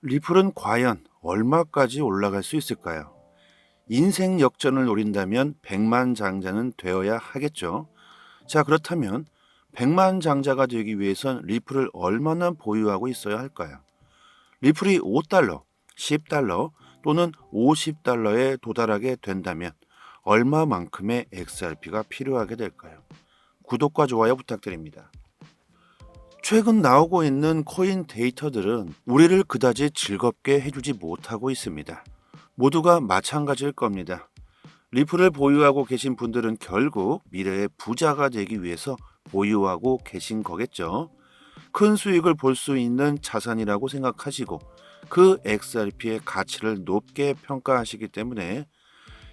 리플은 과연 얼마까지 올라갈 수 있을까요? 인생 역전을 노린다면 백만장자는 되어야 하겠죠. 자, 그렇다면 백만장자가 되기 위해선 리플을 얼마나 보유하고 있어야 할까요? 리플이 5달러, 10달러 또는 50달러에 도달하게 된다면 얼마만큼의 XRP가 필요하게 될까요? 구독과 좋아요 부탁드립니다. 최근 나오고 있는 코인 데이터들은 우리를 그다지 즐겁게 해주지 못하고 있습니다. 모두가 마찬가지일 겁니다. 리플을 보유하고 계신 분들은 결국 미래의 부자가 되기 위해서 보유하고 계신 거겠죠. 큰 수익을 볼 수 있는 자산이라고 생각하시고 그 XRP의 가치를 높게 평가하시기 때문에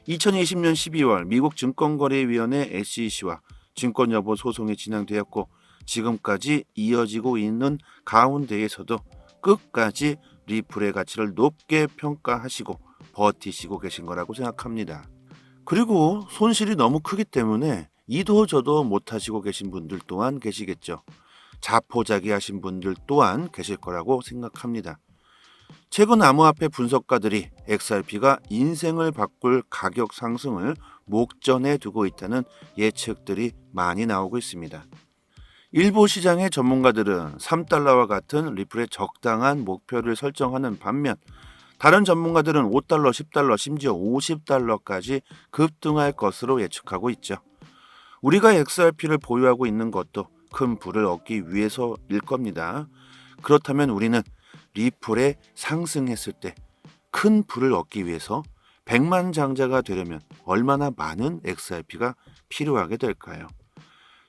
2020년 12월 미국 증권거래위원회 SEC와 증권여부 소송이 진행되었고 지금까지 이어지고 있는 가운데에서도 끝까지 리플의 가치를 높게 평가하시고 버티시고 계신 거라고 생각합니다. 그리고 손실이 너무 크기 때문에 이도 저도 못하시고 계신 분들 또한 계시겠죠. 자포자기하신 분들 또한 계실 거라고 생각합니다. 최근 암호화폐 분석가들이 XRP가 인생을 바꿀 가격 상승을 목전에 두고 있다는 예측들이 많이 나오고 있습니다. 일부 시장의 전문가들은 3달러와 같은 리플의 적당한 목표를 설정하는 반면 다른 전문가들은 5달러, 10달러, 심지어 50달러까지 급등할 것으로 예측하고 있죠. 우리가 XRP를 보유하고 있는 것도 큰 부를 얻기 위해서일 겁니다. 그렇다면 우리는 리플에 상승했을 때 큰 부를 얻기 위해서 백만장자가 되려면 얼마나 많은 XRP가 필요하게 될까요?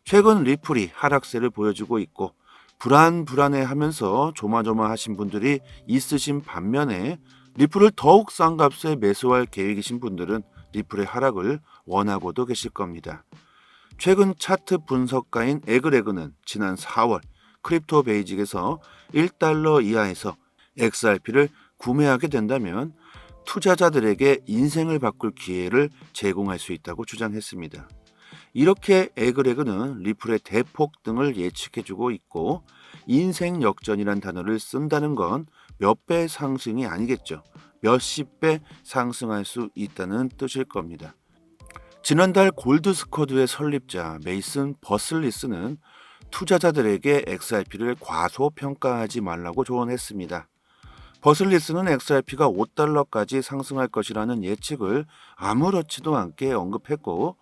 최근 리플이 하락세를 보여주고 있고 불안해하면서 조마조마하신 분들이 있으신 반면에 리플을 더욱 싼 값에 매수할 계획이신 분들은 리플의 하락을 원하고도 계실 겁니다. 최근 차트 분석가인 에그레그는 지난 4월 크립토 베이직에서 1달러 이하에서 XRP를 구매하게 된다면 투자자들에게 인생을 바꿀 기회를 제공할 수 있다고 주장했습니다. 이렇게 에그레그는 리플의 대폭등을 예측해주고 있고 인생 역전이란 단어를 쓴다는 건 몇 배 상승이 아니겠죠. 몇십 배 상승할 수 있다는 뜻일 겁니다. 지난달 골드스쿼드의 설립자 메이슨 버슬리스는 투자자들에게 XRP를 과소평가하지 말라고 조언했습니다. 버슬리스는 XRP가 5달러까지 상승할 것이라는 예측을 아무렇지도 않게 언급했고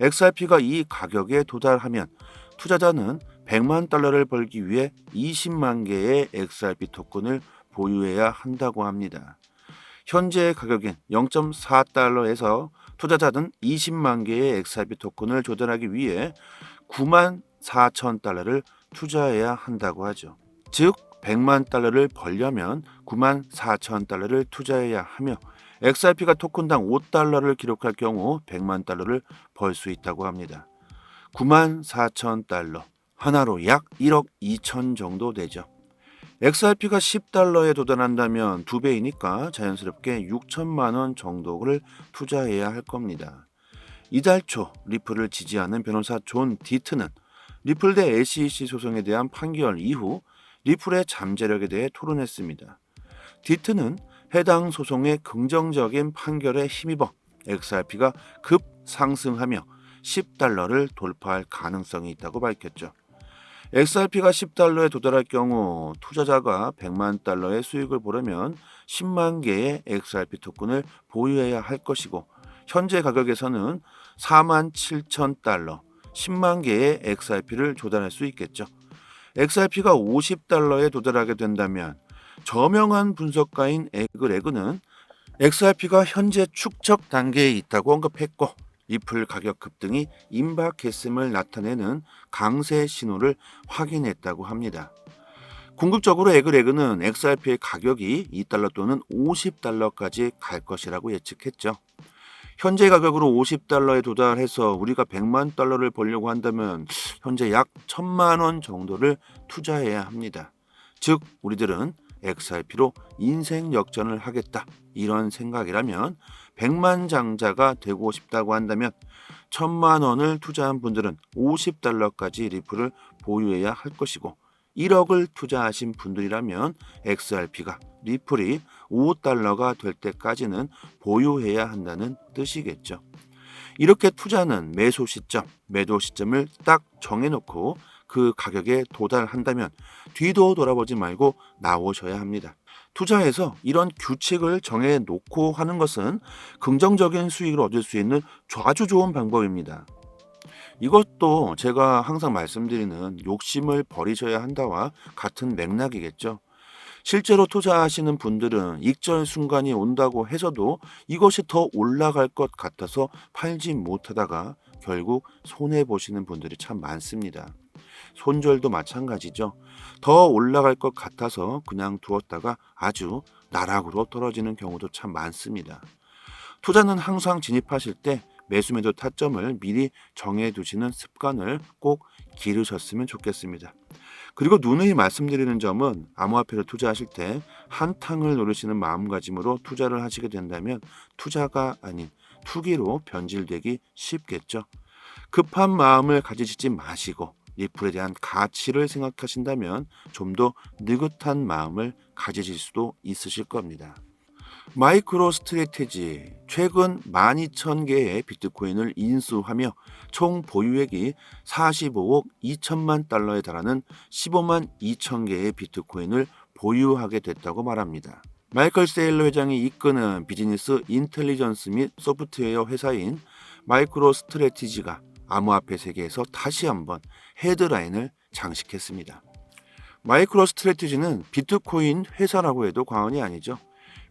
XRP가 이 가격에 도달하면 투자자는 100만 달러를 벌기 위해 20만 개의 XRP 토큰을 보유해야 한다고 합니다. 현재 가격인 0.4달러에서 투자자는 20만 개의 XRP 토큰을 조달하기 위해 9만 4천 달러를 투자해야 한다고 하죠. 즉 100만 달러를 벌려면 9만 4천 달러를 투자해야 하며 XRP가 토큰당 5달러를 기록할 경우 100만 달러를 벌 수 있다고 합니다. 9만 4천 달러, 하나로 약 1억 2천 정도 되죠. XRP가 10달러에 도달한다면 2배이니까 자연스럽게 6천만 원 정도를 투자해야 할 겁니다. 이달 초 리플을 지지하는 변호사 존 디트는 리플 대 SEC 소송에 대한 판결 이후 리플의 잠재력에 대해 토론했습니다. 디트는 해당 소송의 긍정적인 판결에 힘입어 XRP가 급상승하며 10달러를 돌파할 가능성이 있다고 밝혔죠. XRP가 10달러에 도달할 경우 투자자가 100만 달러의 수익을 보려면 10만 개의 XRP 토큰을 보유해야 할 것이고 현재 가격에서는 4만 7천 달러, 10만 개의 XRP를 조달할 수 있겠죠. XRP가 50달러에 도달하게 된다면 저명한 분석가인 에그레그는 XRP가 현재 축적 단계에 있다고 언급했고 리플 가격 급등이 임박했음을 나타내는 강세 신호를 확인했다고 합니다. 궁극적으로 에그레그는 XRP의 가격이 2달러 또는 50달러까지 갈 것이라고 예측했죠. 현재 가격으로 50달러에 도달해서 우리가 100만 달러를 벌려고 한다면 현재 약 1,000만 원 정도를 투자해야 합니다. 즉 우리들은 XRP로 인생 역전을 하겠다 이런 생각이라면 100만 장자가 되고 싶다고 한다면 1,000만 원을 투자한 분들은 50달러까지 리플을 보유해야 할 것이고 1억을 투자하신 분들이라면 XRP가 리플이 $5가 될 때까지는 보유해야 한다는 뜻이겠죠. 이렇게 투자는 매수 시점, 매도 시점을 딱 정해놓고 그 가격에 도달한다면 뒤도 돌아보지 말고 나오셔야 합니다. 투자에서 이런 규칙을 정해놓고 하는 것은 긍정적인 수익을 얻을 수 있는 아주 좋은 방법입니다. 이것도 제가 항상 말씀드리는 욕심을 버리셔야 한다와 같은 맥락이겠죠. 실제로 투자하시는 분들은 익절 순간이 온다고 해서도 이것이 더 올라갈 것 같아서 팔지 못하다가 결국 손해보시는 분들이 참 많습니다. 손절도 마찬가지죠. 더 올라갈 것 같아서 그냥 두었다가 아주 나락으로 떨어지는 경우도 참 많습니다. 투자는 항상 진입하실 때 매수매도 타점을 미리 정해두시는 습관을 꼭 기르셨으면 좋겠습니다. 그리고 누누이 말씀드리는 점은 암호화폐를 투자하실 때 한탕을 노리시는 마음가짐으로 투자를 하시게 된다면 투자가 아닌 투기로 변질되기 쉽겠죠. 급한 마음을 가지시지 마시고 리플에 대한 가치를 생각하신다면 좀 더 느긋한 마음을 가지실 수도 있으실 겁니다. 마이크로 스트래티지, 최근 12,000개의 비트코인을 인수하며 총 보유액이 45억 2천만 달러에 달하는 15만 2천 개의 비트코인을 보유하게 됐다고 말합니다. 마이클 세일러 회장이 이끄는 비즈니스 인텔리전스 및 소프트웨어 회사인 마이크로 스트래티지가 암호화폐 세계에서 다시 한번 헤드라인을 장식했습니다. 마이크로 스트래티지는 비트코인 회사라고 해도 과언이 아니죠.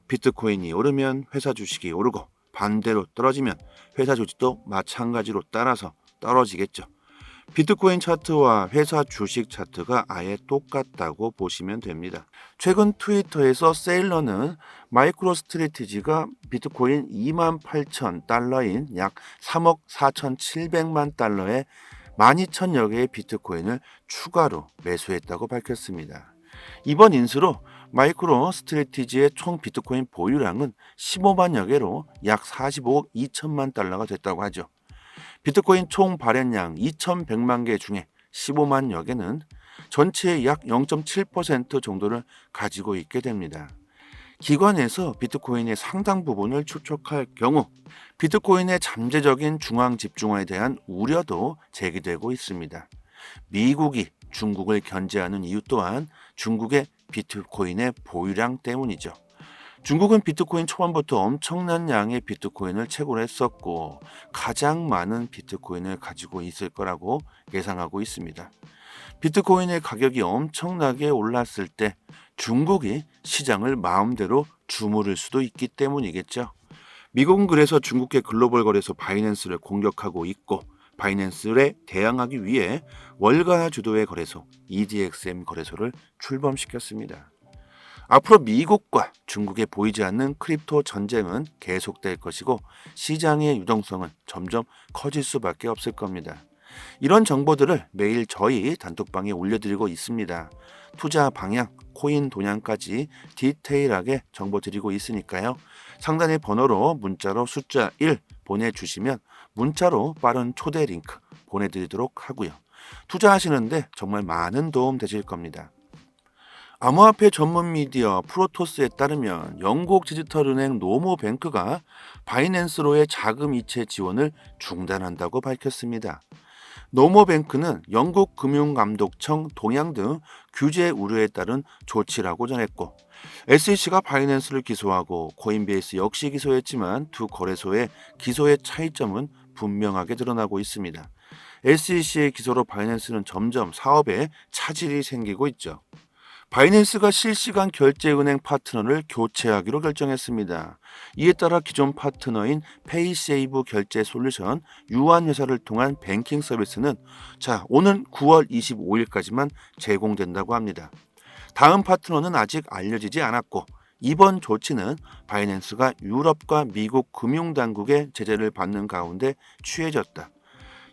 비트코인이 오르면 회사 주식이 오르고 반대로 떨어지면 회사 주식도 마찬가지로 따라서 떨어지겠죠. 비트코인 차트와 회사 주식 차트가 아예 똑같다고 보시면 됩니다. 최근 트위터에서 세일러는 마이크로 스트래티지가 비트코인 28,000달러인 약 3억 4,700만 달러의 12,000여 개의 비트코인을 추가로 매수했다고 밝혔습니다. 이번 인수로 마이크로 스트래티지의 총 비트코인 보유량은 15만여 개로 약 45억 2천만 달러가 됐다고 하죠. 비트코인 총 발행량 2,100만 개 중에 15만여 개는 전체의 약 0.7% 정도를 가지고 있게 됩니다. 기관에서 비트코인의 상당 부분을 축적할 경우 비트코인의 잠재적인 중앙 집중화에 대한 우려도 제기되고 있습니다. 미국이 중국을 견제하는 이유 또한 중국의 비트코인의 보유량 때문이죠. 중국은 비트코인 초반부터 엄청난 양의 비트코인을 채굴 했었고 가장 많은 비트코인을 가지고 있을 거라고 예상하고 있습니다. 비트코인의 가격이 엄청나게 올랐을 때 중국이 시장을 마음대로 주무를 수도 있기 때문이겠죠. 미국은 그래서 중국의 글로벌 거래소 바이낸스를 공격하고 있고 바이낸스에 대항하기 위해 월가 주도의 거래소 EDXM 거래소를 출범시켰습니다. 앞으로 미국과 중국에 보이지 않는 크립토 전쟁은 계속될 것이고 시장의 유동성은 점점 커질 수밖에 없을 겁니다. 이런 정보들을 매일 저희 단톡방에 올려드리고 있습니다. 투자 방향, 코인 동향까지 디테일하게 정보 드리고 있으니까요. 상단의 번호로 문자로 숫자 1 보내주시면 문자로 빠른 초대 링크 보내드리도록 하고요. 투자하시는데 정말 많은 도움 되실 겁니다. 암호화폐 전문 미디어 프로토스에 따르면 영국 디지털은행 노모뱅크가 바이낸스로의 자금 이체 지원을 중단한다고 밝혔습니다. 노모뱅크는 영국 금융감독청 동향 등 규제 우려에 따른 조치라고 전했고 SEC가 바이낸스를 기소하고 코인베이스 역시 기소했지만 두 거래소의 기소의 차이점은 분명하게 드러나고 있습니다. SEC의 기소로 바이낸스는 점점 사업에 차질이 생기고 있죠. 바이낸스가 실시간 결제은행 파트너를 교체하기로 결정했습니다. 이에 따라 기존 파트너인 페이세이브 결제 솔루션 유한회사를 통한 뱅킹 서비스는 오는 9월 25일까지만 제공된다고 합니다. 다음 파트너는 아직 알려지지 않았고 이번 조치는 바이낸스가 유럽과 미국 금융당국의 제재를 받는 가운데 취해졌다.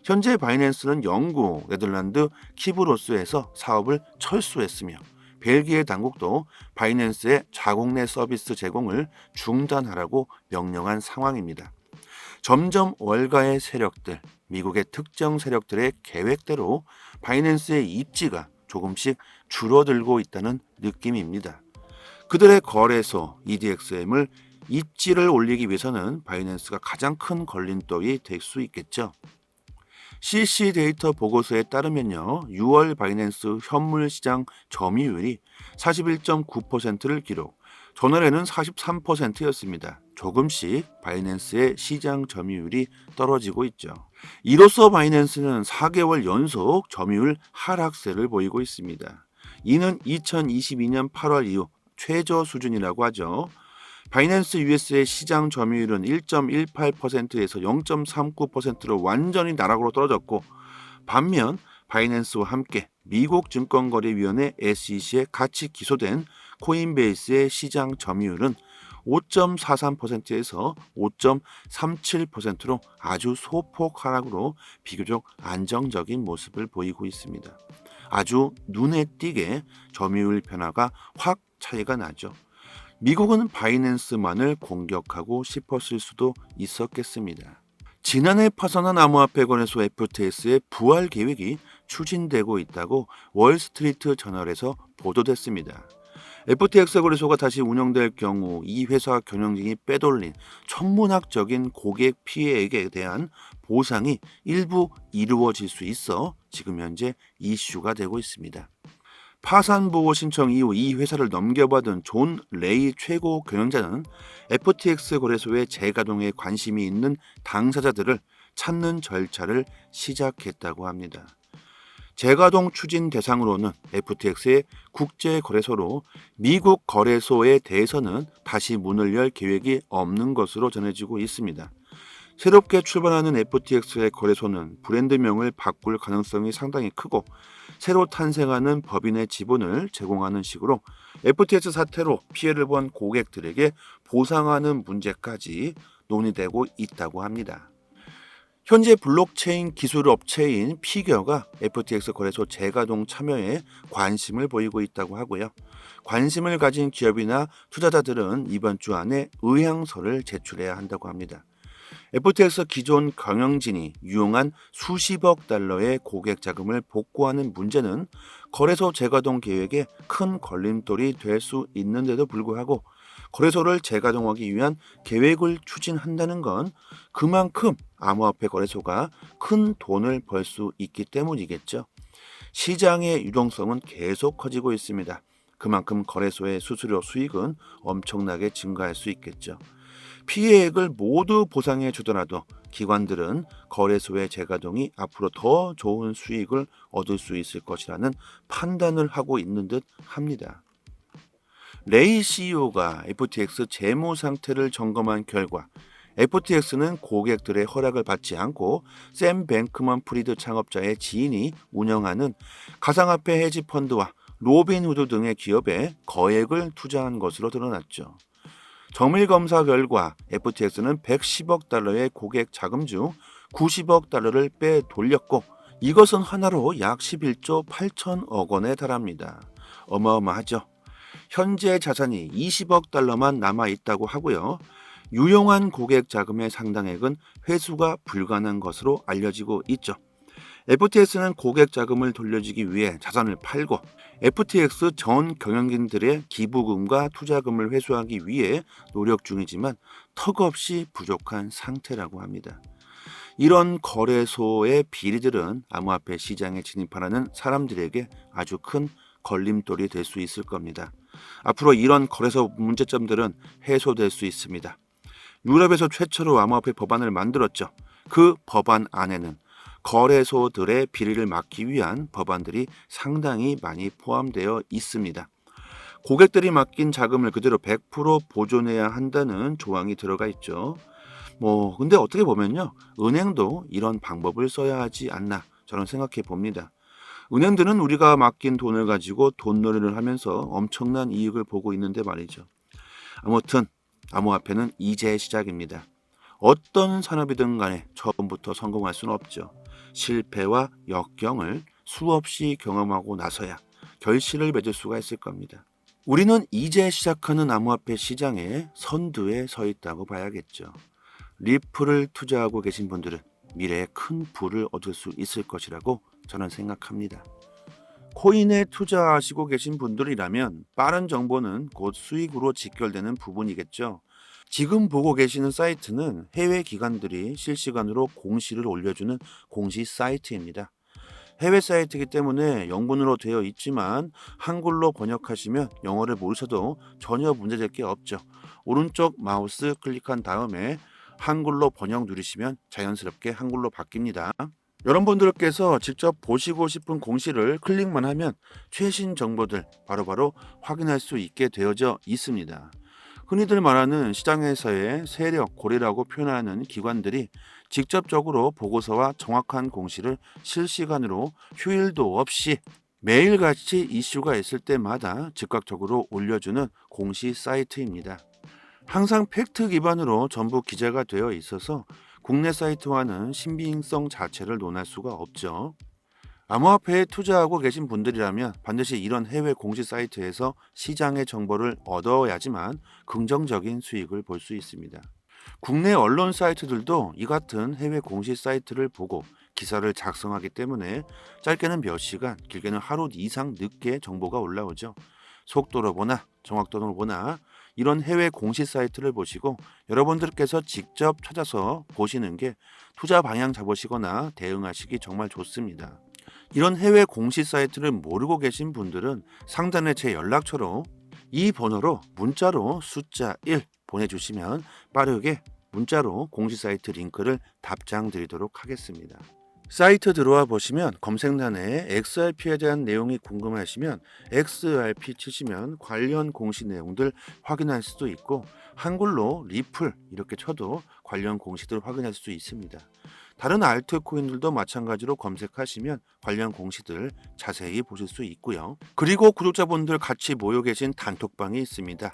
현재 바이낸스는 영국, 네덜란드, 키브로스에서 사업을 철수했으며 벨기에 당국도 바이낸스의 자국 내 서비스 제공을 중단하라고 명령한 상황입니다. 점점 월가의 세력들, 미국의 특정 세력들의 계획대로 바이낸스의 입지가 조금씩 줄어들고 있다는 느낌입니다. 그들의 거래소 EDXM을 입지를 올리기 위해서는 바이낸스가 가장 큰 걸림돌이 될 수 있겠죠. CC 데이터 보고서에 따르면요, 6월 바이낸스 현물 시장 점유율이 41.9%를 기록, 전월에는 43%였습니다. 조금씩 바이낸스의 시장 점유율이 떨어지고 있죠. 이로써 바이낸스는 4개월 연속 점유율 하락세를 보이고 있습니다. 이는 2022년 8월 이후 최저 수준이라고 하죠. 바이낸스 US의 시장 점유율은 1.18%에서 0.39%로 완전히 나락으로 떨어졌고, 반면 바이낸스와 함께 미국 증권거래위원회 SEC에 같이 기소된 코인베이스의 시장 점유율은 5.43%에서 5.37%로 아주 소폭 하락으로 비교적 안정적인 모습을 보이고 있습니다. 아주 눈에 띄게 점유율 변화가 확 차이가 나죠. 미국은 바이낸스만을 공격하고 싶었을 수도 있었겠습니다. 지난해 파산한 암호화폐 거래소 FTX의 부활 계획이 추진되고 있다고 월스트리트 저널에서 보도됐습니다. FTX 거래소가 다시 운영될 경우 이 회사 경영진이 빼돌린 천문학적인 고객 피해액에 대한 보상이 일부 이루어질 수 있어 지금 현재 이슈가 되고 있습니다. 파산 보호 신청 이후 이 회사를 넘겨받은 존 레이 최고 경영자는 FTX 거래소의 재가동에 관심이 있는 당사자들을 찾는 절차를 시작했다고 합니다. 재가동 추진 대상으로는 FTX의 국제 거래소로 미국 거래소에 대해서는 다시 문을 열 계획이 없는 것으로 전해지고 있습니다. 새롭게 출발하는 FTX의 거래소는 브랜드명을 바꿀 가능성이 상당히 크고, 새로 탄생하는 법인의 지분을 제공하는 식으로 FTX 사태로 피해를 본 고객들에게 보상하는 문제까지 논의되고 있다고 합니다. 현재 블록체인 기술 업체인 피겨가 FTX 거래소 재가동 참여에 관심을 보이고 있다고 하고요. 관심을 가진 기업이나 투자자들은 이번 주 안에 의향서를 제출해야 한다고 합니다. FTX 기존 경영진이 유용한 수십억 달러의 고객 자금을 복구하는 문제는 거래소 재가동 계획에 큰 걸림돌이 될 수 있는데도 불구하고, 거래소를 재가동하기 위한 계획을 추진한다는 건 그만큼 암호화폐 거래소가 큰 돈을 벌 수 있기 때문이겠죠. 시장의 유동성은 계속 커지고 있습니다. 그만큼 거래소의 수수료 수익은 엄청나게 증가할 수 있겠죠. 피해액을 모두 보상해 주더라도 기관들은 거래소의 재가동이 앞으로 더 좋은 수익을 얻을 수 있을 것이라는 판단을 하고 있는 듯 합니다. 레이 CEO가 FTX 재무 상태를 점검한 결과 FTX는 고객들의 허락을 받지 않고 샘 뱅크먼 프리드 창업자의 지인이 운영하는 가상화폐 헤지 펀드와 로빈후드 등의 기업에 거액을 투자한 것으로 드러났죠. 정밀 검사 결과 FTX는 110억 달러의 고객 자금 중 90억 달러를 빼돌렸고, 이것은 하나로 약 11조 8천억 원에 달합니다. 어마어마하죠. 현재 자산이 20억 달러만 남아 있다고 하고요. 유용한 고객 자금의 상당액은 회수가 불가능한 것으로 알려지고 있죠. FTX는 고객 자금을 돌려주기 위해 자산을 팔고 FTX 전 경영진들의 기부금과 투자금을 회수하기 위해 노력 중이지만 턱없이 부족한 상태라고 합니다. 이런 거래소의 비리들은 암호화폐 시장에 진입하려는 사람들에게 아주 큰 걸림돌이 될 수 있을 겁니다. 앞으로 이런 거래소 문제점들은 해소될 수 있습니다. 유럽에서 최초로 암호화폐 법안을 만들었죠. 그 법안 안에는 거래소들의 비리를 막기 위한 법안들이 상당히 많이 포함되어 있습니다. 고객들이 맡긴 자금을 그대로 100% 보존해야 한다는 조항이 들어가 있죠. 근데 어떻게 보면요, 은행도 이런 방법을 써야 하지 않나 저는 생각해 봅니다. 은행들은 우리가 맡긴 돈을 가지고 돈놀이를 하면서 엄청난 이익을 보고 있는데 말이죠. 아무튼 암호화폐는 이제 시작입니다. 어떤 산업이든 간에 처음부터 성공할 수는 없죠. 실패와 역경을 수없이 경험하고 나서야 결실을 맺을 수가 있을 겁니다. 우리는 이제 시작하는 암호화폐 시장의 선두에 서 있다고 봐야겠죠. 리플을 투자하고 계신 분들은 미래에 큰 부를 얻을 수 있을 것이라고 저는 생각합니다. 코인에 투자하시고 계신 분들이라면 빠른 정보는 곧 수익으로 직결되는 부분이겠죠. 지금 보고 계시는 사이트는 해외 기관들이 실시간으로 공시를 올려주는 공시 사이트입니다. 해외 사이트이기 때문에 영문으로 되어 있지만 한글로 번역하시면 영어를 모르셔도 전혀 문제될 게 없죠. 오른쪽 마우스 클릭한 다음에 한글로 번역 누르시면 자연스럽게 한글로 바뀝니다. 여러분들께서 직접 보시고 싶은 공시를 클릭만 하면 최신 정보들 바로바로 확인할 수 있게 되어져 있습니다. 흔히들 말하는 시장에서의 세력, 고리라고 표현하는 기관들이 직접적으로 보고서와 정확한 공시를 실시간으로 휴일도 없이 매일같이 이슈가 있을 때마다 즉각적으로 올려주는 공시 사이트입니다. 항상 팩트 기반으로 전부 기재가 되어 있어서 국내 사이트와는 신빙성 자체를 논할 수가 없죠. 암호화폐에 투자하고 계신 분들이라면 반드시 이런 해외 공시 사이트에서 시장의 정보를 얻어야지만 긍정적인 수익을 볼 수 있습니다. 국내 언론 사이트들도 이 같은 해외 공시 사이트를 보고 기사를 작성하기 때문에 짧게는 몇 시간, 길게는 하루 이상 늦게 정보가 올라오죠. 속도로 보나 정확도로 보나 이런 해외 공시 사이트를 보시고 여러분들께서 직접 찾아서 보시는 게 투자 방향 잡으시거나 대응하시기 정말 좋습니다. 이런 해외 공시 사이트를 모르고 계신 분들은 상단에 제 연락처로 이 번호로 문자로 숫자 1 보내주시면 빠르게 문자로 공시 사이트 링크를 답장 드리도록 하겠습니다. 사이트 들어와 보시면 검색란에 XRP에 대한 내용이 궁금하시면 XRP 치시면 관련 공시 내용들 확인할 수도 있고 한글로 리플 이렇게 쳐도 관련 공시들 확인할 수 있습니다. 다른 알트코인들도 마찬가지로 검색하시면 관련 공시들 자세히 보실 수 있고요. 그리고 구독자분들 같이 모여 계신 단톡방이 있습니다.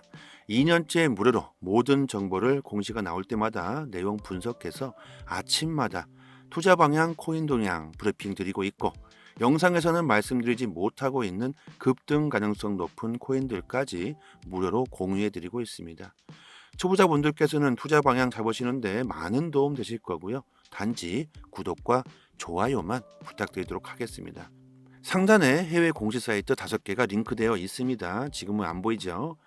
2년째 무료로 모든 정보를 공시가 나올 때마다 내용 분석해서 아침마다 투자 방향, 코인 동향 브리핑 드리고 있고 영상에서는 말씀드리지 못하고 있는 급등 가능성 높은 코인들까지 무료로 공유해 드리고 있습니다. 초보자분들께서는 투자 방향 잡으시는데 많은 도움 되실 거고요. 단지 구독과 좋아요만 부탁드리도록 하겠습니다. 상단에 해외 공시 사이트 5개가 링크되어 있습니다. 지금은 안 보이죠?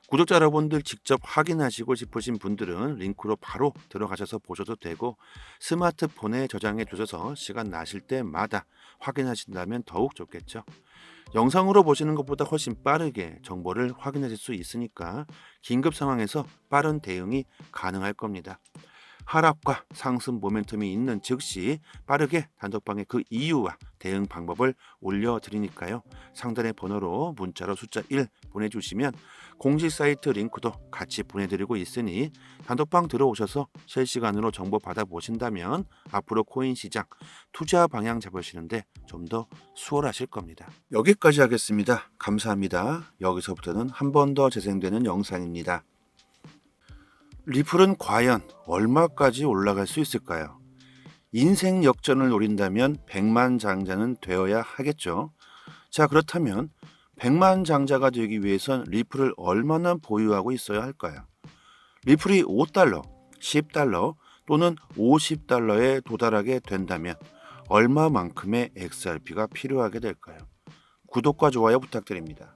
구독자 여러분들 직접 확인하시고 싶으신 분들은 링크로 바로 들어가셔서 보셔도 되고 스마트폰에 저장해 두셔서 시간 나실 때마다 확인하신다면 더욱 좋겠죠. 영상으로 보시는 것보다 훨씬 빠르게 정보를 확인하실 수 있으니까 긴급 상황에서 빠른 대응이 가능할 겁니다. 하락과 상승 모멘텀이 있는 즉시 빠르게 단톡방에 그 이유와 대응 방법을 올려드리니까요. 상단의 번호로 문자로 숫자 1 보내주시면 공식 사이트 링크도 같이 보내드리고 있으니 단톡방 들어오셔서 실시간으로 정보 받아보신다면 앞으로 코인 시장 투자 방향 잡으시는데 좀 더 수월하실 겁니다. 여기까지 하겠습니다. 감사합니다. 여기서부터는 한 번 더 재생되는 영상입니다. 리플은 과연 얼마까지 올라갈 수 있을까요? 인생 역전을 노린다면 100만 장자는 되어야 하겠죠. 자, 그렇다면 100만 장자가 되기 위해선 리플을 얼마나 보유하고 있어야 할까요? 리플이 5달러, 10달러 또는 50달러에 도달하게 된다면 얼마만큼의 XRP가 필요하게 될까요? 구독과 좋아요 부탁드립니다.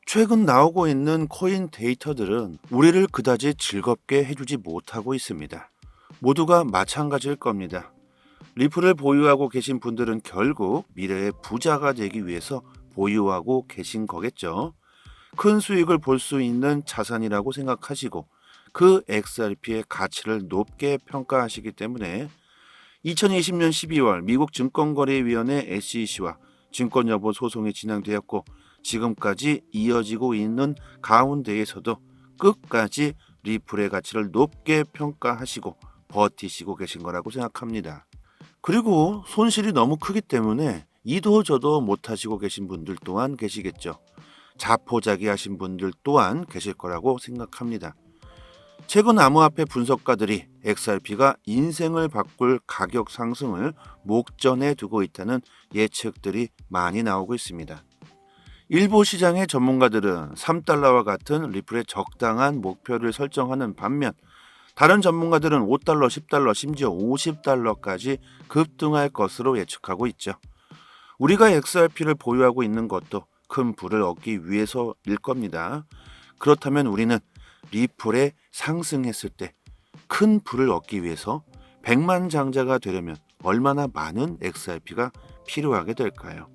최근 나오고 있는 코인 데이터들은 우리를 그다지 즐겁게 해주지 못하고 있습니다. 모두가 마찬가지일 겁니다. 리플을 보유하고 계신 분들은 결국 미래의 부자가 되기 위해서 보유하고 계신 거겠죠. 큰 수익을 볼 수 있는 자산이라고 생각하시고 그 XRP의 가치를 높게 평가하시기 때문에 2020년 12월 미국 증권거래위원회 SEC와 증권여부 소송이 진행되었고 지금까지 이어지고 있는 가운데에서도 끝까지 리플의 가치를 높게 평가하시고 버티시고 계신 거라고 생각합니다. 그리고 손실이 너무 크기 때문에 이도저도 못하시고 계신 분들 또한 계시겠죠. 자포자기 하신 분들 또한 계실 거라고 생각합니다. 최근 암호화폐 분석가들이 XRP가 인생을 바꿀 가격 상승을 목전에 두고 있다는 예측들이 많이 나오고 있습니다. 일부 시장의 전문가들은 3달러와 같은 리플의 적당한 목표를 설정하는 반면 다른 전문가들은 5달러, 10달러, 심지어 50달러까지 급등할 것으로 예측하고 있죠. 우리가 XRP를 보유하고 있는 것도 큰 부를 얻기 위해서일 겁니다. 그렇다면 우리는 리플에 상승했을 때 큰 부를 얻기 위해서 100만 장자가 되려면 얼마나 많은 XRP가 필요하게 될까요?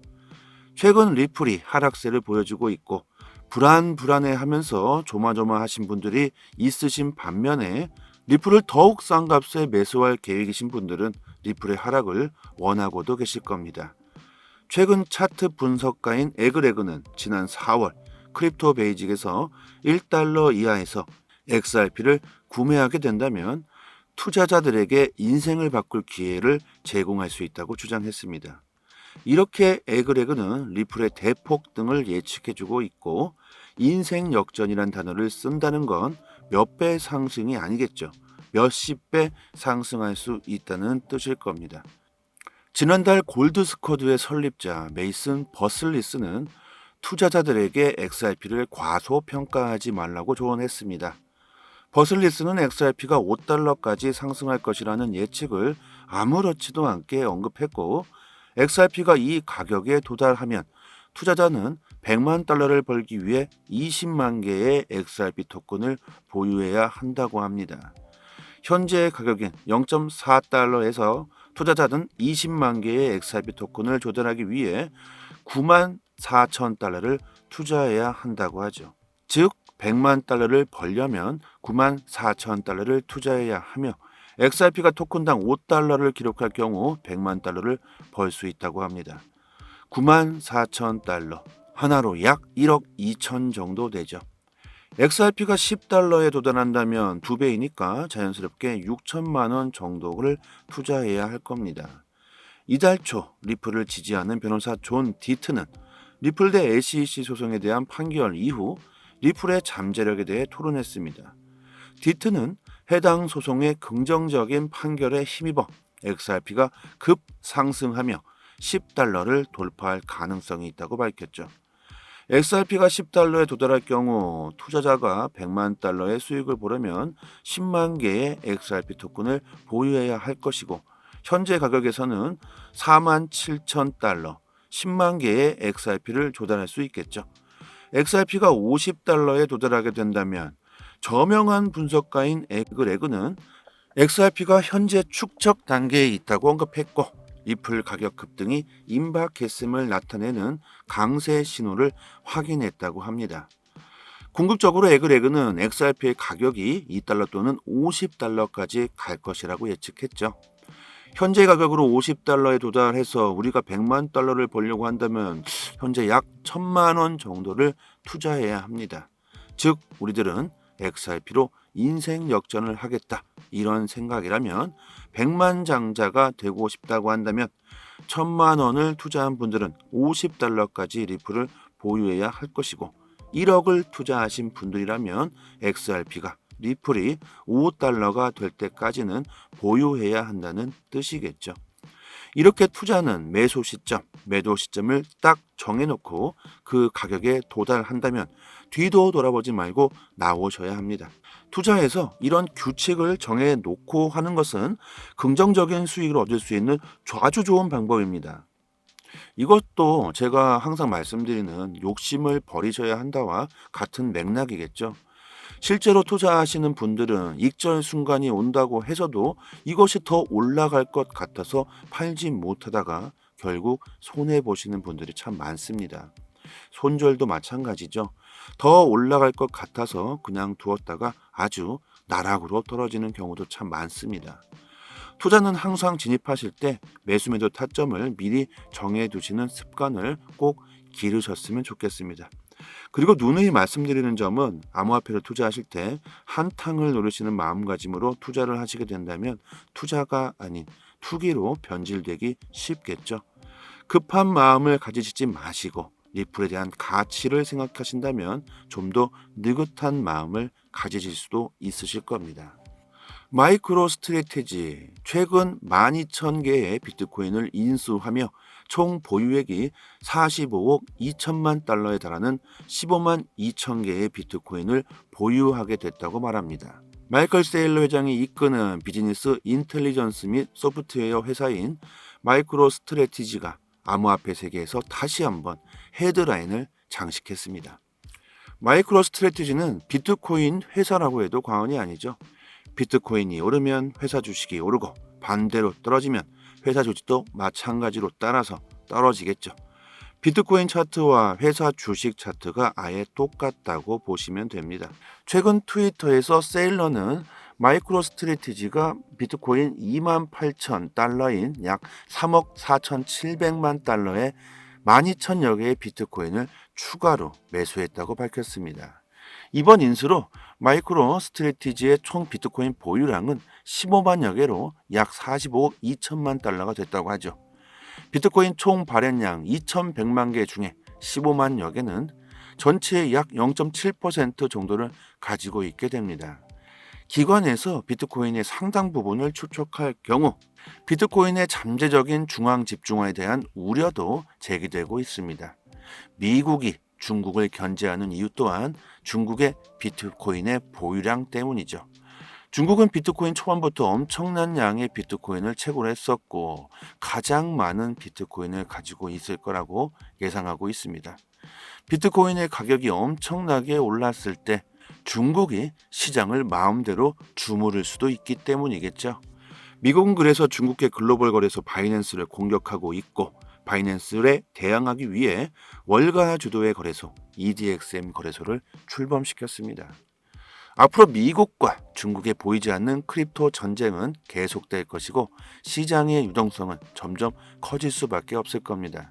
최근 리플이 하락세를 보여주고 있고 불안해하면서 조마조마하신 분들이 있으신 반면에 리플을 더욱 싼 값에 매수할 계획이신 분들은 리플의 하락을 원하고도 계실 겁니다. 최근 차트 분석가인 에그레그는 지난 4월 크립토 베이직에서 1달러 이하에서 XRP를 구매하게 된다면 투자자들에게 인생을 바꿀 기회를 제공할 수 있다고 주장했습니다. 이렇게 에그레그는 리플의 대폭등을 예측해주고 있고 인생 역전이란 단어를 쓴다는 건 몇 배 상승이 아니겠죠. 몇십 배 상승할 수 있다는 뜻일 겁니다. 지난달 골드스쿼드의 설립자 메이슨 버슬리스는 투자자들에게 XRP를 과소평가하지 말라고 조언했습니다. 버슬리스는 XRP가 5달러까지 상승할 것이라는 예측을 아무렇지도 않게 언급했고 XRP가 이 가격에 도달하면 투자자는 100만 달러를 벌기 위해 20만 개의 XRP 토큰을 보유해야 한다고 합니다. 현재 가격인 0.4달러에서 투자자는 20만 개의 XRP 토큰을 조달하기 위해 9만 4천 달러를 투자해야 한다고 하죠. 즉 100만 달러를 벌려면 9만 4천 달러를 투자해야 하며 XRP가 토큰당 5달러를 기록할 경우 100만 달러를 벌 수 있다고 합니다. 9만 4천 달러, 하나로 약 1억 2천 정도 되죠. XRP가 10달러에 도달한다면 2배이니까 자연스럽게 6천만 원 정도를 투자해야 할 겁니다. 이달 초 리플을 지지하는 변호사 존 디트는 리플 대 SEC 소송에 대한 판결 이후 리플의 잠재력에 대해 토론했습니다. 디트는 해당 소송의 긍정적인 판결에 힘입어 XRP가 급상승하며 10달러를 돌파할 가능성이 있다고 밝혔죠. XRP가 10달러에 도달할 경우 투자자가 100만 달러의 수익을 보려면 10만 개의 XRP 토큰을 보유해야 할 것이고 현재 가격에서는 4만 7천 달러, 10만 개의 XRP를 조달할 수 있겠죠. XRP가 50달러에 도달하게 된다면 저명한 분석가인 에그레그는 XRP가 현재 축적 단계에 있다고 언급했고 리플 가격 급등이 임박했음을 나타내는 강세 신호를 확인했다고 합니다. 궁극적으로 에그레그는 XRP의 가격이 2달러 또는 50달러까지 갈 것이라고 예측했죠. 현재 가격으로 50달러에 도달해서 우리가 100만 달러를 벌려고 한다면 현재 약 1,000만 원 정도를 투자해야 합니다. 즉 우리들은 XRP로 인생 역전을 하겠다 이런 생각이라면 100만 장자가 되고 싶다고 한다면 1,000만 원을 투자한 분들은 50달러까지 리플을 보유해야 할 것이고 1억을 투자하신 분들이라면 XRP가 리플이 5달러가 될 때까지는 보유해야 한다는 뜻이겠죠. 이렇게 투자는 매수 시점, 매도 시점을 딱 정해놓고 그 가격에 도달한다면 뒤도 돌아보지 말고 나오셔야 합니다. 투자에서 이런 규칙을 정해놓고 하는 것은 긍정적인 수익을 얻을 수 있는 아주 좋은 방법입니다. 이것도 제가 항상 말씀드리는 욕심을 버리셔야 한다와 같은 맥락이겠죠. 실제로 투자하시는 분들은 익절 순간이 온다고 해서도 이것이 더 올라갈 것 같아서 팔지 못하다가 결국 손해보시는 분들이 참 많습니다. 손절도 마찬가지죠. 더 올라갈 것 같아서 그냥 두었다가 아주 나락으로 떨어지는 경우도 참 많습니다. 투자는 항상 진입하실 때 매수매도 타점을 미리 정해두시는 습관을 꼭 기르셨으면 좋겠습니다. 그리고 누누이 말씀드리는 점은 암호화폐를 투자하실 때 한탕을 노리시는 마음가짐으로 투자를 하시게 된다면 투자가 아닌 투기로 변질되기 쉽겠죠. 급한 마음을 가지시지 마시고 리플에 대한 가치를 생각하신다면 좀 더 느긋한 마음을 가지실 수도 있으실 겁니다. 마이크로 스트래티지 최근 12,000개의 비트코인을 인수하며 총 보유액이 45억 2천만 달러에 달하는 15만 2천 개의 비트코인을 보유하게 됐다고 말합니다. 마이클 세일러 회장이 이끄는 비즈니스 인텔리전스 및 소프트웨어 회사인 마이크로 스트래티지가 암호화폐 세계에서 다시 한번 헤드라인을 장식했습니다. 마이크로 스트래티지는 비트코인 회사라고 해도 과언이 아니죠. 비트코인이 오르면 회사 주식이 오르고 반대로 떨어지면 회사 주식도 마찬가지로 따라서 떨어지겠죠. 비트코인 차트와 회사 주식 차트가 아예 똑같다고 보시면 됩니다. 최근 트위터에서 세일러는 마이크로 스트래티지가 비트코인 28,000달러인 약 3억 4,700만 달러에 12,000여 개의 비트코인을 추가로 매수했다고 밝혔습니다. 이번 인수로 마이크로 스트래티지의 총 비트코인 보유량은 15만여 개로 약 45억 2천만 달러가 됐다고 하죠. 비트코인 총 발행량 2,100만 개 중에 15만여 개는 전체의 약 0.7% 정도를 가지고 있게 됩니다. 기관에서 비트코인의 상당 부분을 추적할 경우 비트코인의 잠재적인 중앙 집중화에 대한 우려도 제기되고 있습니다. 미국이 중국을 견제하는 이유 또한 중국의 비트코인의 보유량 때문이죠. 중국은 비트코인 초반부터 엄청난 양의 비트코인을 채굴 했었고 가장 많은 비트코인을 가지고 있을 거라고 예상하고 있습니다. 비트코인의 가격이 엄청나게 올랐을 때 중국이 시장을 마음대로 주무를 수도 있기 때문이겠죠. 미국은 그래서 중국의 글로벌 거래소 바이낸스를 공격하고 있고 바이낸스에 대항하기 위해 월가 주도의 거래소 EDXM 거래소를 출범시켰습니다. 앞으로 미국과 중국에 보이지 않는 크립토 전쟁은 계속될 것이고 시장의 유동성은 점점 커질 수밖에 없을 겁니다.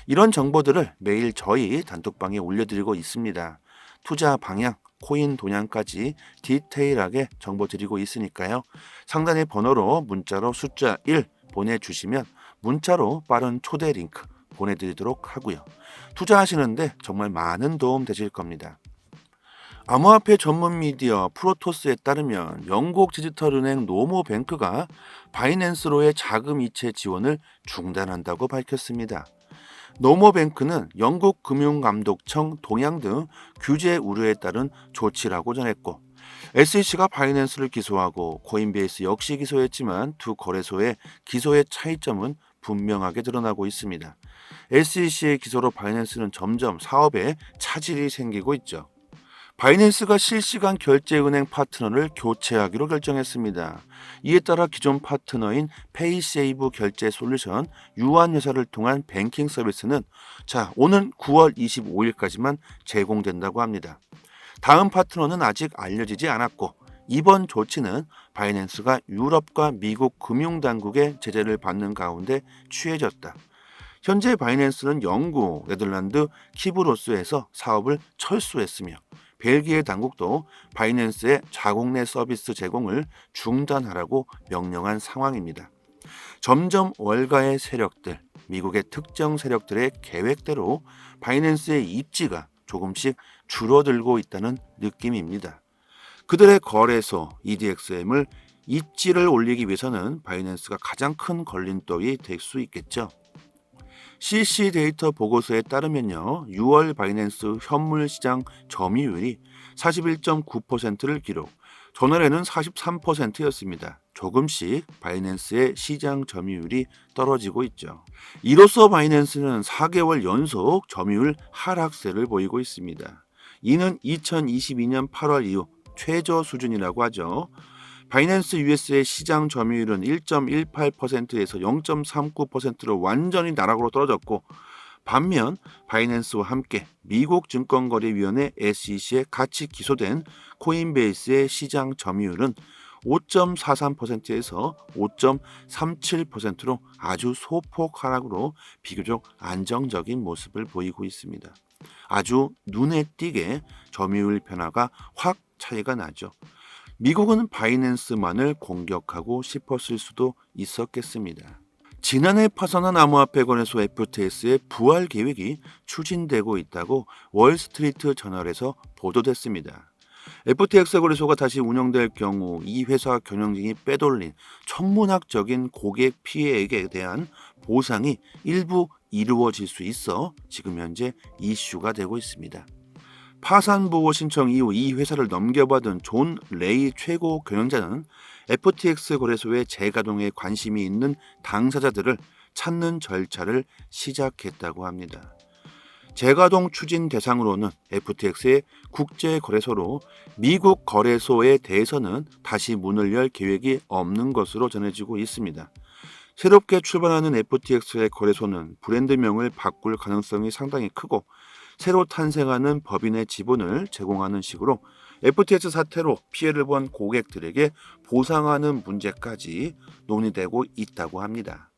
이런 정보들을 매일 저희 단톡방에 올려드리고 있습니다. 투자 방향, 코인 동향까지 디테일하게 정보 드리고 있으니까요. 상단의 번호로 문자로 숫자 1 보내주시면 문자로 빠른 초대 링크 보내드리도록 하고요. 투자하시는데 정말 많은 도움 되실 겁니다. 암호화폐 전문 미디어 프로토스에 따르면 영국 디지털은행 노모뱅크가 바이낸스로의 자금 이체 지원을 중단한다고 밝혔습니다. 노모뱅크는 영국 금융감독청 동향 등 규제 우려에 따른 조치라고 전했고 SEC가 바이낸스를 기소하고 코인베이스 역시 기소했지만 두 거래소의 기소의 차이점은 분명하게 드러나고 있습니다. SEC의 기소로 바이낸스는 점점 사업에 차질이 생기고 있죠. 바이낸스가 실시간 결제은행 파트너를 교체하기로 결정했습니다. 이에 따라 기존 파트너인 페이세이브 결제 솔루션 유한회사를 통한 뱅킹 서비스는 오는 9월 25일까지만 제공된다고 합니다. 다음 파트너는 아직 알려지지 않았고 이번 조치는 바이낸스가 유럽과 미국 금융당국의 제재를 받는 가운데 취해졌다. 현재 바이낸스는 영국, 네덜란드, 키브로스에서 사업을 철수했으며 벨기에 당국도 바이낸스의 자국 내 서비스 제공을 중단하라고 명령한 상황입니다. 점점 월가의 세력들, 미국의 특정 세력들의 계획대로 바이낸스의 입지가 조금씩 줄어들고 있다는 느낌입니다. 그들의 거래소 EDXM을 입지를 올리기 위해서는 바이낸스가 가장 큰 걸림돌이 될 수 있겠죠. CC 데이터 보고서에 따르면요, 6월 바이낸스 현물 시장 점유율이 41.9%를 기록, 전월에는 43%였습니다. 조금씩 바이낸스의 시장 점유율이 떨어지고 있죠. 이로써 바이낸스는 4개월 연속 점유율 하락세를 보이고 있습니다. 이는 2022년 8월 이후 최저 수준이라고 하죠. 바이낸스 US의 시장 점유율은 1.18%에서 0.39%로 완전히 나락으로 떨어졌고 반면 바이낸스와 함께 미국 증권거래위원회 SEC에 같이 기소된 코인베이스의 시장 점유율은 5.43%에서 5.37%로 아주 소폭 하락으로 비교적 안정적인 모습을 보이고 있습니다. 아주 눈에 띄게 점유율 변화가 확 차이가 나죠. 미국은 바이낸스만을 공격하고 싶었을 수도 있었겠습니다. 지난해 파산한 암호화폐 거래소 FTS의 부활 계획이 추진되고 있다고 월스트리트 저널에서 보도됐습니다. FTX 거래소가 다시 운영될 경우 이 회사 경영진이 빼돌린 천문학적인 고객 피해액에 대한 보상이 일부 이루어질 수 있어 지금 현재 이슈가 되고 있습니다. 파산 보호 신청 이후 이 회사를 넘겨받은 존 레이 최고 경영자는 FTX 거래소의 재가동에 관심이 있는 당사자들을 찾는 절차를 시작했다고 합니다. 재가동 추진 대상으로는 FTX의 국제거래소로 미국 거래소에 대해서는 다시 문을 열 계획이 없는 것으로 전해지고 있습니다. 새롭게 출발하는 FTX의 거래소는 브랜드명을 바꿀 가능성이 상당히 크고 새로 탄생하는 법인의 지분을 제공하는 식으로 FTX 사태로 피해를 본 고객들에게 보상하는 문제까지 논의되고 있다고 합니다.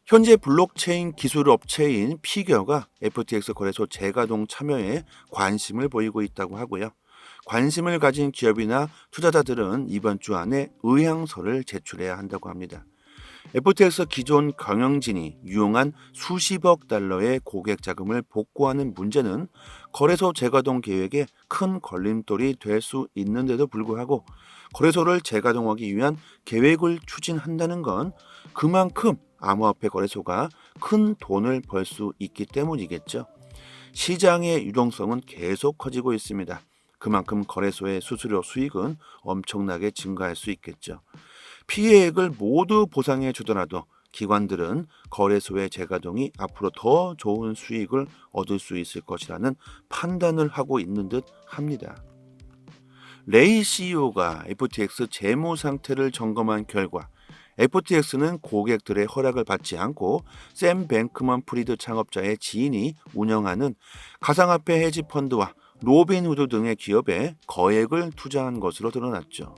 현재 블록체인 기술 업체인 피겨가 FTX 거래소 재가동 참여에 관심을 보이고 있다고 하고요. 관심을 가진 기업이나 투자자들은 이번 주 안에 의향서를 제출해야 한다고 합니다. FTX 기존 경영진이 유용한 수십억 달러의 고객 자금을 복구하는 문제는 거래소 재가동 계획에 큰 걸림돌이 될 수 있는데도 불구하고 거래소를 재가동하기 위한 계획을 추진한다는 건 그만큼 암호화폐 거래소가 큰 돈을 벌 수 있기 때문이겠죠. 시장의 유동성은 계속 커지고 있습니다. 그만큼 거래소의 수수료 수익은 엄청나게 증가할 수 있겠죠. 피해액을 모두 보상해 주더라도 기관들은 거래소의 재가동이 앞으로 더 좋은 수익을 얻을 수 있을 것이라는 판단을 하고 있는 듯 합니다. 레이 CEO가 FTX 재무 상태를 점검한 결과 FTX는 고객들의 허락을 받지 않고 샘 뱅크먼 프리드 창업자의 지인이 운영하는 가상화폐 헤지 펀드와 로빈후드 등의 기업에 거액을 투자한 것으로 드러났죠.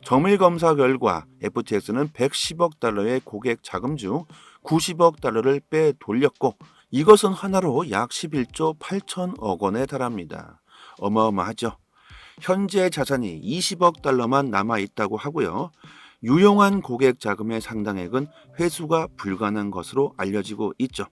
정밀 검사 결과 FTX는 110억 달러의 고객 자금 중 90억 달러를 빼돌렸고 이것은 하나로 약 11조 8천억 원에 달합니다. 어마어마하죠. 현재 자산이 20억 달러만 남아 있다고 하고요. 유용한 고객 자금의 상당액은 회수가 불가능한 것으로 알려지고 있죠.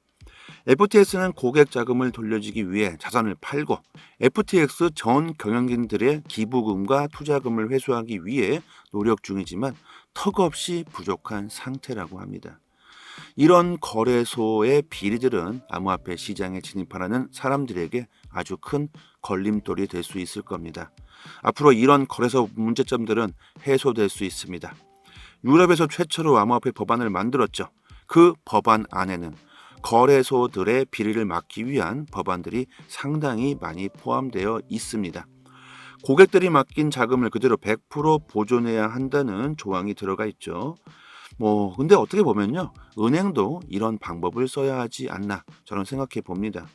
FTX는 고객 자금을 돌려주기 위해 자산을 팔고 FTX 전 경영진들의 기부금과 투자금을 회수하기 위해 노력 중이지만 턱없이 부족한 상태라고 합니다. 이런 거래소의 비리들은 암호화폐 시장에 진입하려는 사람들에게 아주 큰 걸림돌이 될 수 있을 겁니다. 앞으로 이런 거래소 문제점들은 해소될 수 있습니다. 유럽에서 최초로 암호화폐 법안을 만들었죠. 그 법안 안에는 거래소들의 비리를 막기 위한 법안들이 상당히 많이 포함되어 있습니다. 고객들이 맡긴 자금을 그대로 100% 보존해야 한다는 조항이 들어가 있죠. 근데 어떻게 보면요. 은행도 이런 방법을 써야 하지 않나 저는 생각해 봅니다.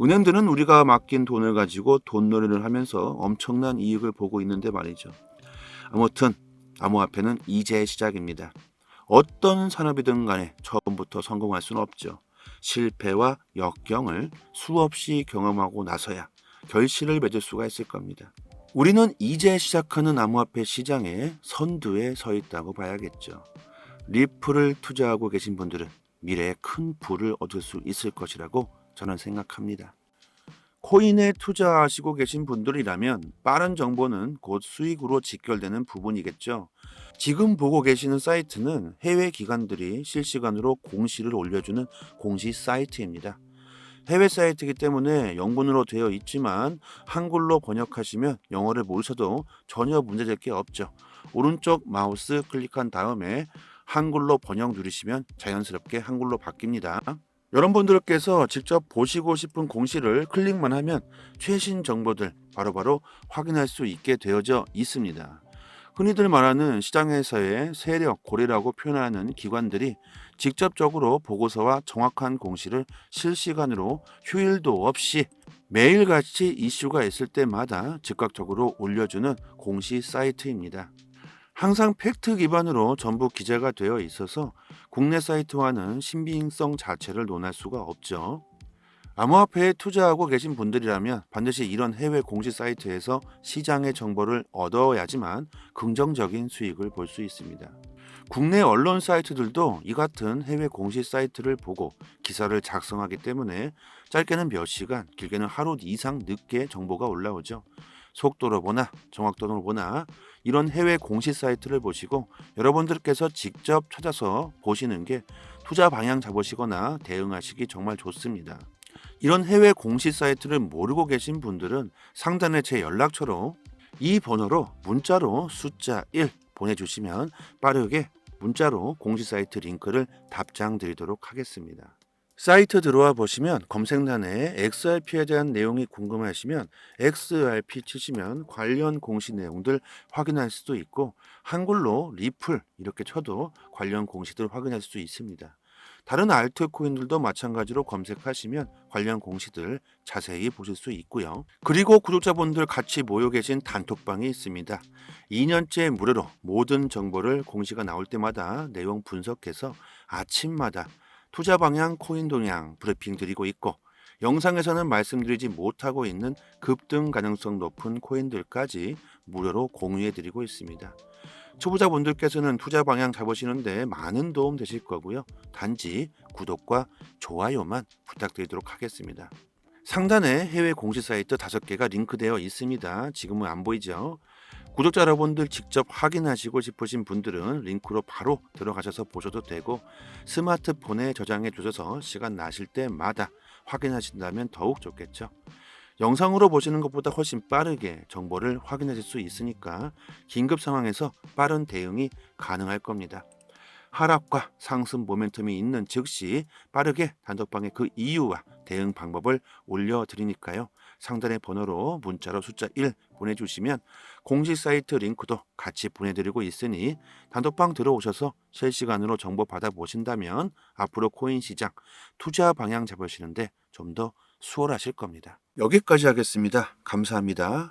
은행들은 우리가 맡긴 돈을 가지고 돈놀이를 하면서 엄청난 이익을 보고 있는데 말이죠. 아무튼 암호화폐는 이제 시작입니다. 어떤 산업이든 간에 처음부터 성공할 수는 없죠. 실패와 역경을 수없이 경험하고 나서야 결실을 맺을 수가 있을 겁니다. 우리는 이제 시작하는 암호화폐 시장의 선두에 서 있다고 봐야겠죠. 리플을 투자하고 계신 분들은 미래에 큰 부를 얻을 수 있을 것이라고 저는 생각합니다. 코인에 투자하시고 계신 분들이라면 빠른 정보는 곧 수익으로 직결되는 부분이겠죠. 지금 보고 계시는 사이트는 해외 기관들이 실시간으로 공시를 올려주는 공시 사이트입니다. 해외 사이트이기 때문에 영문으로 되어 있지만 한글로 번역하시면 영어를 모르셔도 전혀 문제될 게 없죠. 오른쪽 마우스 클릭한 다음에 한글로 번역 누르시면 자연스럽게 한글로 바뀝니다. 여러분들께서 직접 보시고 싶은 공시를 클릭만 하면 최신 정보들 바로바로 확인할 수 있게 되어져 있습니다. 흔히들 말하는 시장에서의 세력, 고래라고 표현하는 기관들이 직접적으로 보고서와 정확한 공시를 실시간으로 휴일도 없이 매일같이 이슈가 있을 때마다 즉각적으로 올려주는 공시 사이트입니다. 항상 팩트 기반으로 전부 기재가 되어 있어서 국내 사이트와는 신빙성 자체를 논할 수가 없죠. 암호화폐에 투자하고 계신 분들이라면 반드시 이런 해외 공시 사이트에서 시장의 정보를 얻어야지만 긍정적인 수익을 볼 수 있습니다. 국내 언론 사이트들도 이 같은 해외 공시 사이트를 보고 기사를 작성하기 때문에 짧게는 몇 시간, 길게는 하루 이상 늦게 정보가 올라오죠. 속도로 보나 정확도로 보나 이런 해외 공시 사이트를 보시고 여러분들께서 직접 찾아서 보시는 게 투자 방향 잡으시거나 대응하시기 정말 좋습니다. 이런 해외 공시 사이트를 모르고 계신 분들은 상단에 제 연락처로 이 번호로 문자로 숫자 1 보내주시면 빠르게 문자로 공식 사이트 링크를 답장 드리도록 하겠습니다. 사이트 들어와 보시면 검색란에 XRP에 대한 내용이 궁금하시면 XRP 치시면 관련 공시 내용들 확인할 수도 있고, 한글로 리플 이렇게 쳐도 관련 공시들 확인할 수 있습니다. 다른 알트코인들도 마찬가지로 검색하시면 관련 공시들 자세히 보실 수 있고요. 그리고 구독자분들 같이 모여 계신 단톡방이 있습니다. 2년째 무료로 모든 정보를 공시가 나올 때마다 내용 분석해서 아침마다 투자 방향, 코인 동향 브리핑 드리고 있고, 영상에서는 말씀드리지 못하고 있는 급등 가능성 높은 코인들까지 무료로 공유해 드리고 있습니다. 초보자분들께서는 투자 방향 잡으시는데 많은 도움 되실 거고요. 단지 구독과 좋아요만 부탁드리도록 하겠습니다. 상단에 해외 공시 사이트 5개가 링크되어 있습니다. 지금은 안 보이죠? 구독자 여러분들 직접 확인하시고 싶으신 분들은 링크로 바로 들어가셔서 보셔도 되고, 스마트폰에 저장해 두셔서 시간 나실 때마다 확인하신다면 더욱 좋겠죠. 영상으로 보시는 것보다 훨씬 빠르게 정보를 확인하실 수 있으니까 긴급 상황에서 빠른 대응이 가능할 겁니다. 하락과 상승 모멘텀이 있는 즉시 빠르게 단톡방에 그 이유와 대응 방법을 올려드리니까요. 상단의 번호로 문자로 숫자 1 보내주시면 공식 사이트 링크도 같이 보내드리고 있으니 단톡방 들어오셔서 실시간으로 정보 받아보신다면 앞으로 코인 시장 투자 방향 잡으시는데 좀 더 수월하실 겁니다. 여기까지 하겠습니다. 감사합니다.